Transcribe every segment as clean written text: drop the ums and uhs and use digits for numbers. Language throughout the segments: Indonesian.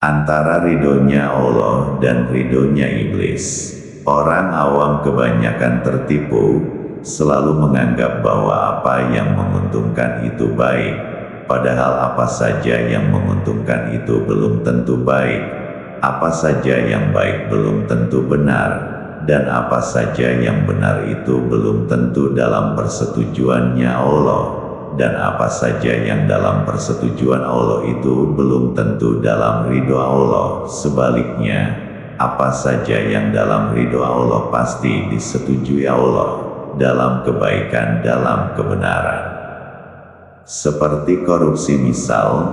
antara ridhonya Allah dan ridhonya iblis. Orang awam kebanyakan tertipu, selalu menganggap bahwa apa yang menguntungkan itu baik, padahal apa saja yang menguntungkan itu belum tentu baik, apa saja yang baik belum tentu benar, dan apa saja yang benar itu belum tentu dalam persetujuannya Allah, dan apa saja yang dalam persetujuan Allah itu belum tentu dalam ridho Allah. Sebaliknya, apa saja yang dalam ridho Allah pasti disetujui Allah, dalam kebaikan, dalam kebenaran. Seperti korupsi misal,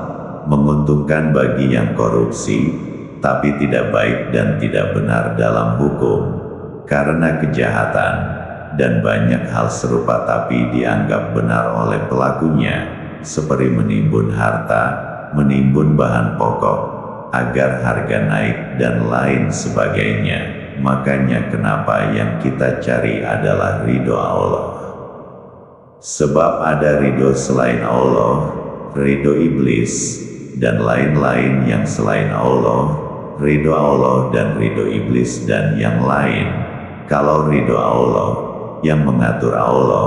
menguntungkan bagi yang korupsi, tapi tidak baik dan tidak benar dalam hukum, karena kejahatan, dan banyak hal serupa tapi dianggap benar oleh pelakunya, seperti menimbun harta, menimbun bahan pokok, agar harga naik dan lain sebagainya. Makanya kenapa yang kita cari adalah ridho Allah. Sebab ada ridho selain Allah, ridho iblis, dan lain-lain yang selain Allah, ridho Allah dan ridho iblis dan yang lain. Kalau ridho Allah, yang mengatur Allah,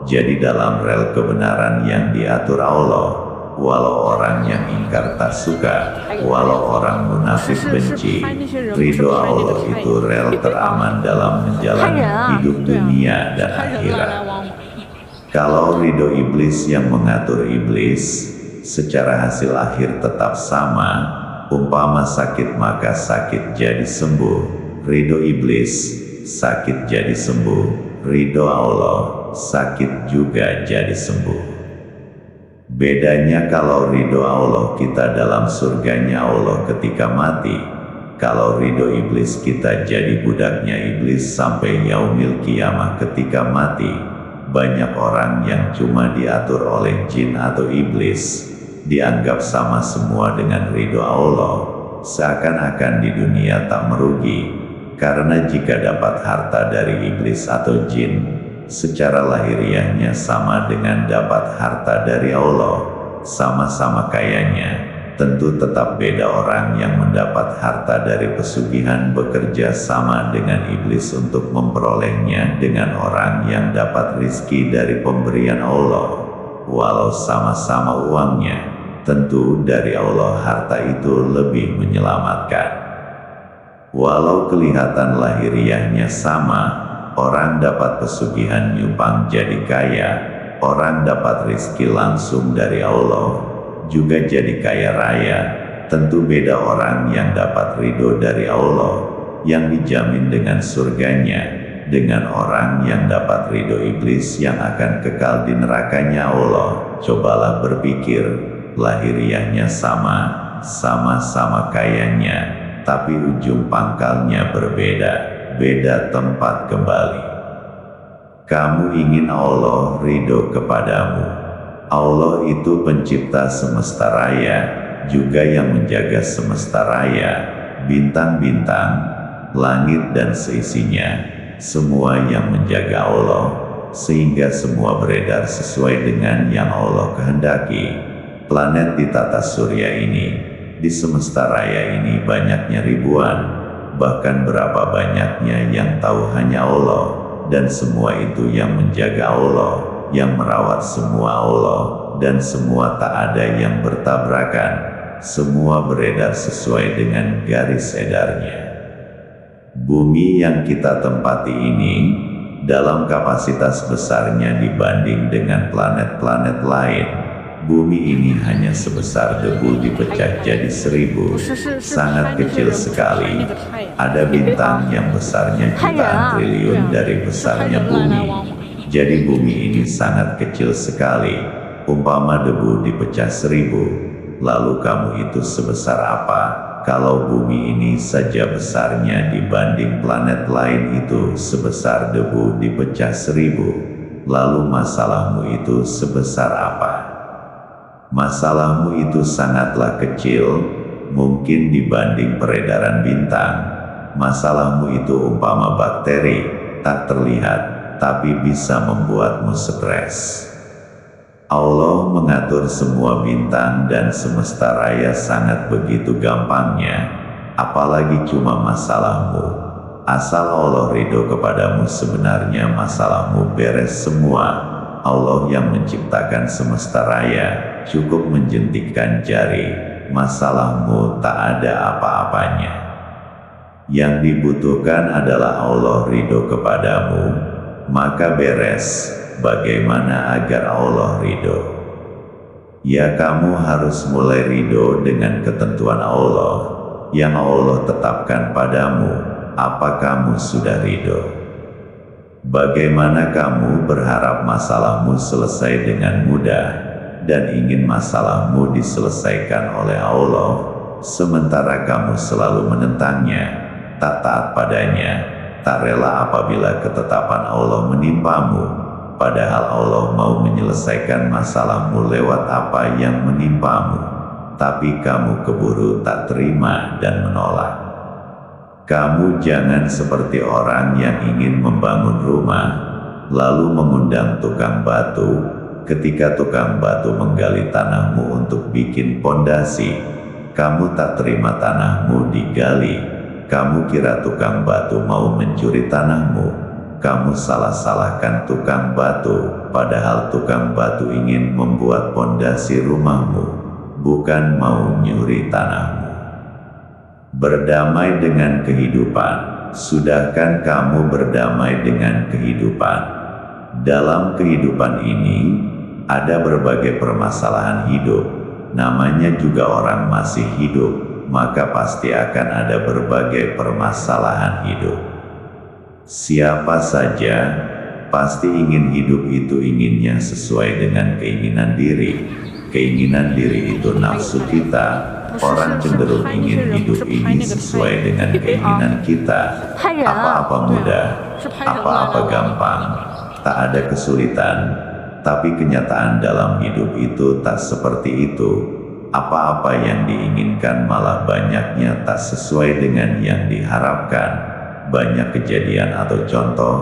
jadi dalam rel kebenaran yang diatur Allah. Walau orang yang ingkar tak suka, walau orang munafik benci, ridho Allah itu rel teraman dalam menjalani hidup dunia dan akhirat. Kalau ridho iblis yang mengatur iblis, secara hasil akhir tetap sama, umpama sakit maka sakit jadi sembuh, ridho iblis, sakit jadi sembuh, ridho Allah, sakit juga jadi sembuh. Bedanya kalau ridho Allah kita dalam surganya Allah ketika mati, kalau ridho iblis kita jadi budaknya iblis sampai yaumil kiamah ketika mati. Banyak orang yang cuma diatur oleh jin atau iblis, dianggap sama semua dengan ridho Allah, seakan-akan di dunia tak merugi, karena jika dapat harta dari iblis atau jin, secara lahiriahnya sama dengan dapat harta dari Allah, sama-sama kayanya. Tentu tetap beda orang yang mendapat harta dari pesugihan bekerja sama dengan iblis untuk memperolehnya dengan orang yang dapat rizki dari pemberian Allah. Walau sama-sama uangnya, tentu dari Allah harta itu lebih menyelamatkan. Walau kelihatan lahiriahnya sama, orang dapat pesugihan nyumbang jadi kaya, orang dapat rizki langsung dari Allah, juga jadi kaya raya. Tentu beda orang yang dapat ridho dari Allah, yang dijamin dengan surganya, dengan orang yang dapat ridho iblis yang akan kekal di nerakanya Allah. Cobalah berpikir, lahiriahnya sama, sama-sama kayanya, tapi ujung pangkalnya berbeda. Beda tempat kembali. Kamu ingin Allah ridho kepadamu. Allah itu pencipta semesta raya, juga yang menjaga semesta raya, bintang-bintang, langit dan seisinya, semua yang menjaga Allah, sehingga semua beredar sesuai dengan yang Allah kehendaki. Planet di tata surya ini, di semesta raya ini banyaknya ribuan, bahkan berapa banyaknya yang tahu hanya Allah, dan semua itu yang menjaga Allah, yang merawat semua Allah, dan semua tak ada yang bertabrakan, semua beredar sesuai dengan garis edarnya. Bumi yang kita tempati ini, dalam kapasitas besarnya dibanding dengan planet-planet lain, bumi ini hanya sebesar debu dipecah jadi 1000, sangat kecil sekali. Ada bintang yang besarnya jutaan triliun dari besarnya bumi. Jadi bumi ini sangat kecil sekali. Umpama debu dipecah 1000, lalu kamu itu sebesar apa? Kalau bumi ini saja besarnya dibanding planet lain itu sebesar debu dipecah 1000, lalu masalahmu itu sebesar apa? Masalahmu itu sangatlah kecil, mungkin dibanding peredaran bintang. Masalahmu itu umpama bakteri, tak terlihat, tapi bisa membuatmu stres. Allah mengatur semua bintang dan semesta raya sangat begitu gampangnya, apalagi cuma masalahmu. Asal Allah ridho kepadamu sebenarnya masalahmu beres semua. Allah yang menciptakan semesta raya, cukup menjentikkan jari, masalahmu tak ada apa-apanya. Yang dibutuhkan adalah Allah ridho kepadamu, maka beres. Bagaimana agar Allah ridho? Ya, kamu harus mulai ridho dengan ketentuan Allah yang Allah tetapkan padamu. Apa kamu sudah ridho? Bagaimana kamu berharap masalahmu selesai dengan mudah dan ingin masalahmu diselesaikan oleh Allah, sementara kamu selalu menentangnya, tak taat padanya, tak rela apabila ketetapan Allah menimpamu, padahal Allah mau menyelesaikan masalahmu lewat apa yang menimpamu, tapi kamu keburu tak terima dan menolak. Kamu jangan seperti orang yang ingin membangun rumah, lalu mengundang tukang batu. Ketika tukang batu menggali tanahmu untuk bikin pondasi, kamu tak terima tanahmu digali. Kamu kira tukang batu mau mencuri tanahmu. Kamu salah-salahkan tukang batu, padahal tukang batu ingin membuat pondasi rumahmu, bukan mau nyuri tanahmu. Berdamai dengan kehidupan. Sudahkan kamu berdamai dengan kehidupan? Dalam kehidupan ini, ada berbagai permasalahan hidup. Namanya juga orang masih hidup, maka pasti akan ada berbagai permasalahan hidup. Siapa saja pasti ingin hidup itu inginnya sesuai dengan keinginan diri. Keinginan diri itu nafsu kita. Orang cenderung ingin hidup ini sesuai dengan keinginan kita. Apa-apa mudah, apa-apa gampang, tak ada kesulitan. Tapi kenyataan dalam hidup itu tak seperti itu. Apa-apa yang diinginkan malah banyaknya tak sesuai dengan yang diharapkan. Banyak kejadian atau contoh,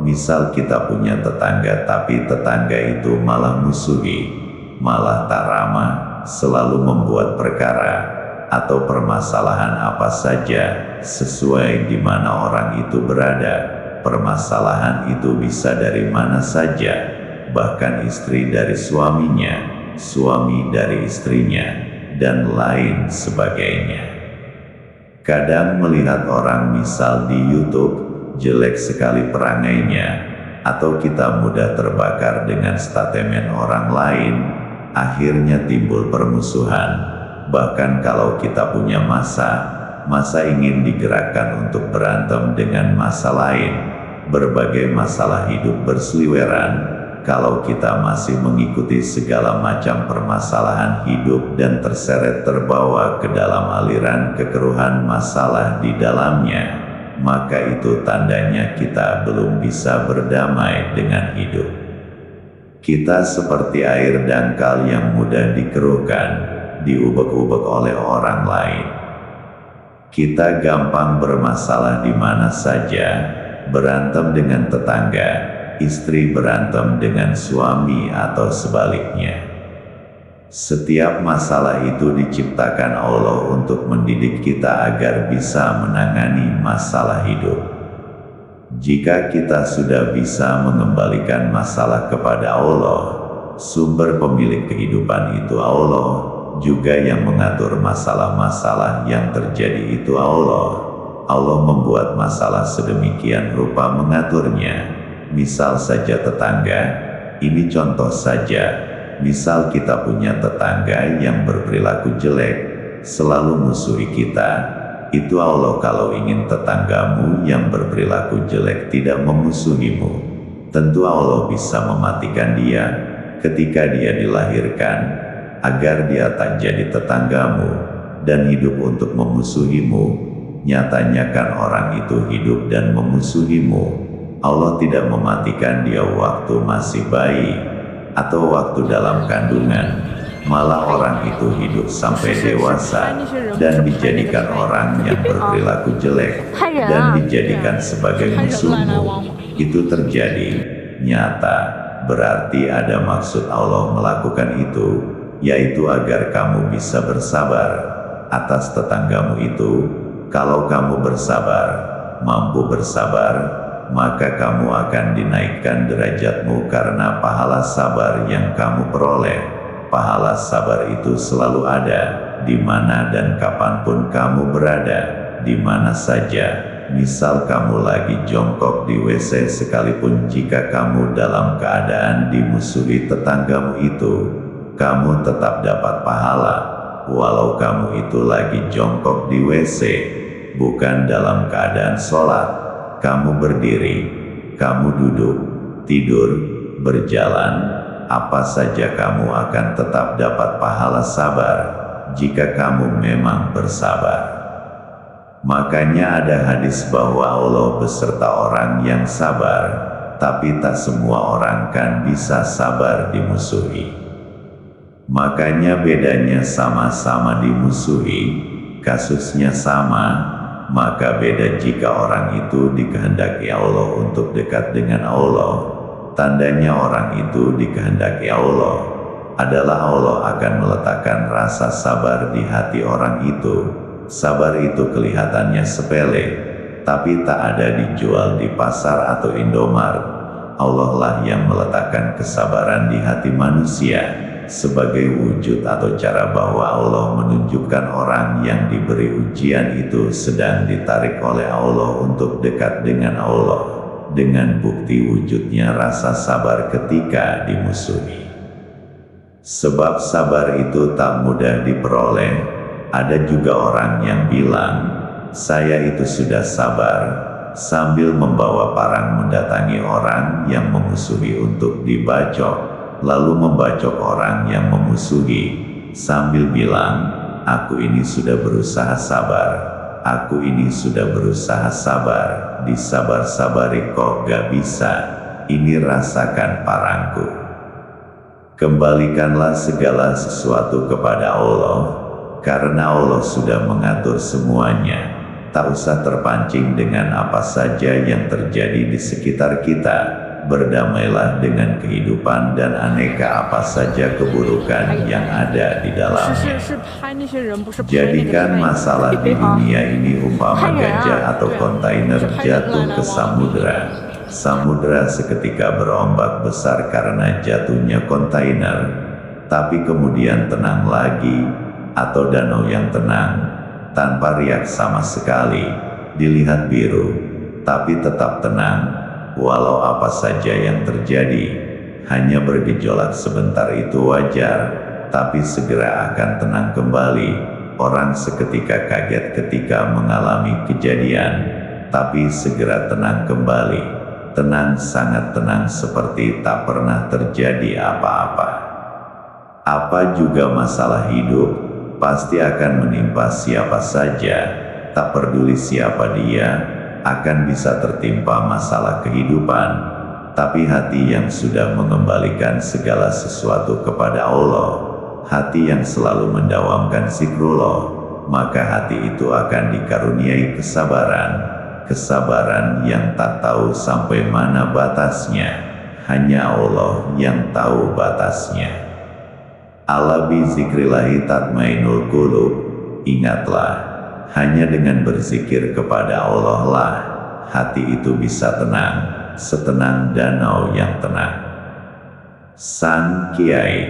misal kita punya tetangga tapi tetangga itu malah musuhi, malah tak ramah, selalu membuat perkara atau permasalahan apa saja sesuai di mana orang itu berada. Permasalahan itu bisa dari mana saja, bahkan istri dari suaminya, suami dari istrinya, dan lain sebagainya. Kadang melihat orang misal di YouTube, jelek sekali perangainya, atau kita mudah terbakar dengan statement orang lain, akhirnya timbul permusuhan. Bahkan kalau kita punya masa ingin digerakkan untuk berantem dengan masa lain. Berbagai masalah hidup berseliweran. Kalau kita masih mengikuti segala macam permasalahan hidup dan terseret terbawa ke dalam aliran kekeruhan masalah di dalamnya, maka itu tandanya kita belum bisa berdamai dengan hidup. Kita seperti air dangkal yang mudah dikeruhkan, diubek-ubek oleh orang lain. Kita gampang bermasalah di mana saja, berantem dengan tetangga, istri berantem dengan suami atau sebaliknya. Setiap masalah itu diciptakan Allah untuk mendidik kita agar bisa menangani masalah hidup. Jika kita sudah bisa mengembalikan masalah kepada Allah, sumber pemilik kehidupan itu Allah, juga yang mengatur masalah-masalah yang terjadi itu Allah. Allah membuat masalah sedemikian rupa mengaturnya. Misal saja tetangga, ini contoh saja. Misal kita punya tetangga yang berperilaku jelek, selalu musuhi kita. Itu Allah kalau ingin tetanggamu yang berperilaku jelek tidak memusuhimu. Tentu Allah bisa mematikan dia ketika dia dilahirkan, agar dia tak jadi tetanggamu dan hidup untuk memusuhimu. Nyatanya kan orang itu hidup dan memusuhimu. Allah tidak mematikan dia waktu masih bayi atau waktu dalam kandungan. Malah orang itu hidup sampai dewasa dan dijadikan orang yang berperilaku jelek dan dijadikan sebagai musuhmu. Itu terjadi, nyata, berarti ada maksud Allah melakukan itu, yaitu agar kamu bisa bersabar atas tetanggamu itu. Kalau kamu bersabar, mampu bersabar, maka kamu akan dinaikkan derajatmu karena pahala sabar yang kamu peroleh. Pahala sabar itu selalu ada, di mana dan kapanpun kamu berada, di mana saja. Misal kamu lagi jongkok di WC, sekalipun jika kamu dalam keadaan dimusuhi tetanggamu itu, kamu tetap dapat pahala, walau kamu itu lagi jongkok di WC, bukan dalam keadaan sholat. Kamu berdiri, kamu duduk, tidur, berjalan, apa saja kamu akan tetap dapat pahala sabar, jika kamu memang bersabar. Makanya ada hadis bahwa Allah beserta orang yang sabar, tapi tak semua orang kan bisa sabar dimusuhi. Makanya bedanya sama-sama dimusuhi, kasusnya sama, maka beda jika orang itu dikehendaki Allah untuk dekat dengan Allah. Tandanya orang itu dikehendaki Allah adalah Allah akan meletakkan rasa sabar di hati orang itu. Sabar itu kelihatannya sepele, tapi tak ada dijual di pasar atau Indomaret. Allah lah yang meletakkan kesabaran di hati manusia, sebagai wujud atau cara bahwa Allah menunjukkan orang yang diberi ujian itu sedang ditarik oleh Allah untuk dekat dengan Allah, dengan bukti wujudnya rasa sabar ketika dimusuhi. Sebab sabar itu tak mudah diperoleh. Ada juga orang yang bilang, saya itu sudah sabar, sambil membawa parang mendatangi orang yang memusuhi untuk dibacok, lalu membacok orang yang memusuhi, sambil bilang, aku ini sudah berusaha sabar, aku ini sudah berusaha sabar, disabar-sabari kok gak bisa, ini rasakan parangku. Kembalikanlah segala sesuatu kepada Allah, karena Allah sudah mengatur semuanya. Tak usah terpancing dengan apa saja yang terjadi di sekitar kita. Berdamailah dengan kehidupan dan aneka apa saja keburukan yang ada di dalamnya. Jadikan masalah di dunia ini umpama gajah atau kontainer jatuh ke samudera. Samudera seketika berombak besar karena jatuhnya kontainer, tapi kemudian tenang lagi. Atau danau yang tenang, tanpa riak sama sekali, dilihat biru, tapi tetap tenang, walau apa saja yang terjadi, hanya bergejolak sebentar itu wajar, tapi segera akan tenang kembali. Orang seketika kaget ketika mengalami kejadian, tapi segera tenang kembali, tenang sangat tenang seperti tak pernah terjadi apa-apa. Apa juga masalah hidup, pasti akan menimpa siapa saja, tak peduli siapa dia, akan bisa tertimpa masalah kehidupan. Tapi hati yang sudah mengembalikan segala sesuatu kepada Allah, hati yang selalu mendawamkan zikrullah, maka hati itu akan dikaruniai kesabaran, kesabaran yang tak tahu sampai mana batasnya, hanya Allah yang tahu batasnya. Ala bi zikrillahi tatmainul qulub. Ingatlah, hanya dengan berzikir kepada Allah lah hati itu bisa tenang, setenang danau yang tenang. Sang Kiai